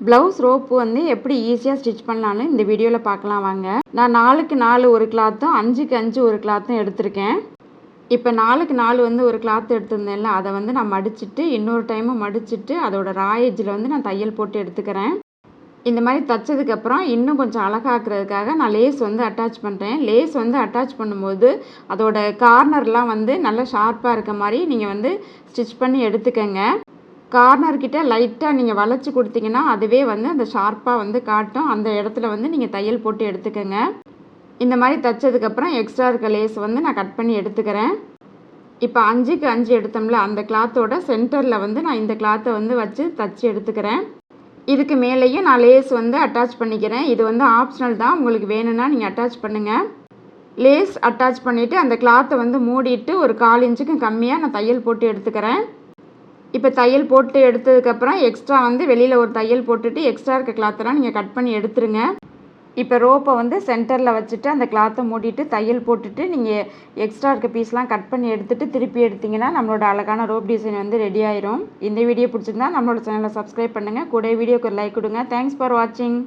Blouse rope வந்து எப்படி ஈஸியாக ஸ்டிச் பண்ணலான்னு இந்த வீடியோவில் பார்க்கலாம் வாங்க. நான் 4க்கு 4 ஒரு கிளாத்தும் 5க்கு 5 ஒரு கிளாத்தும் எடுத்திருக்கேன். இப்போ 4க்கு 4 வந்து ஒரு கிளாத் எடுத்திருந்தேன்ல, அதை வந்து நான் மடிச்சுட்டு இன்னொரு டைமும் மடிச்சுட்டு அதோட ரா எட்ஜில் வந்து நான் தையல் போட்டு எடுத்துக்கிறேன். இந்த மாதிரி தைச்சதுக்கப்புறம் இன்னும் கொஞ்சம் அழகாக்குறதுக்காக நான் லேஸ் வந்து அட்டாச் பண்ணுறேன். லேஸ் வந்து அட்டாச் பண்ணும்போது அதோட கார்னர்லாம் வந்து நல்லா ஷார்ப்பாக இருக்க மாதிரி நீங்கள் வந்து ஸ்டிச் பண்ணி எடுத்துக்கங்க. கார்னர்கிட்ட லைட்டாக நீங்கள் வளைச்சி கொடுத்தீங்கன்னா அதுவே வந்து அந்த ஷார்ப்பாக வந்து காட்டும். அந்த இடத்துல வந்து நீங்கள் தையல் போட்டு எடுத்துக்கங்க. இந்த மாதிரி தைச்சதுக்கப்புறம் எக்ஸ்ட்ரா இருக்க லேஸ் வந்து நான் கட் பண்ணி எடுத்துக்கிறேன். இப்போ 5க்கு 5 எடுத்தோம்ல, அந்த கிளாத்தோட சென்டரில் வந்து நான் இந்த கிளாத்தை வந்து வச்சு தைச்சி எடுத்துக்கிறேன். இதுக்கு மேலேயும் நான் லேஸ் வந்து அட்டாச் பண்ணிக்கிறேன். இது வந்து ஆப்ஷனல் தான், உங்களுக்கு வேணும்னா நீங்கள் அட்டாச் பண்ணுங்கள். லேஸ் அட்டாச் பண்ணிவிட்டு அந்த கிளாத்தை வந்து மூடிட்டு ஒரு 1/4 இன்ச்சுக்கும் கம்மியாக நான் தையல் போட்டு எடுத்துக்கிறேன். இப்போ தையல் போட்டு எடுத்ததுக்கப்புறம் எக்ஸ்ட்ரா வந்து வெளியில் ஒரு தையல் போட்டுட்டு எக்ஸ்ட்ரா இருக்க கிளாத்தெல்லாம் நீங்கள் கட் பண்ணி எடுத்துருங்க. இப்போ ரோப்பை வந்து சென்டரில் வச்சுட்டு அந்த கிளாத்தை மூடிட்டு தையல் போட்டுட்டு நீங்கள் எக்ஸ்ட்ரா இருக்க பீஸ்லாம் கட் பண்ணி எடுத்துகிட்டு திருப்பி எடுத்திங்கன்னா நம்மளோட அழகான ரோப் டிசைன் வந்து ரெடி ஆயிரும். இந்த வீடியோ பிடிச்சிருந்தா நம்மளோட சேனலை சப்ஸ்கிரைப் பண்ணுங்கள். கூட வீடியோக்கு ஒரு லைக் கொடுங்க. தேங்க்ஸ் ஃபார் வாட்சிங்.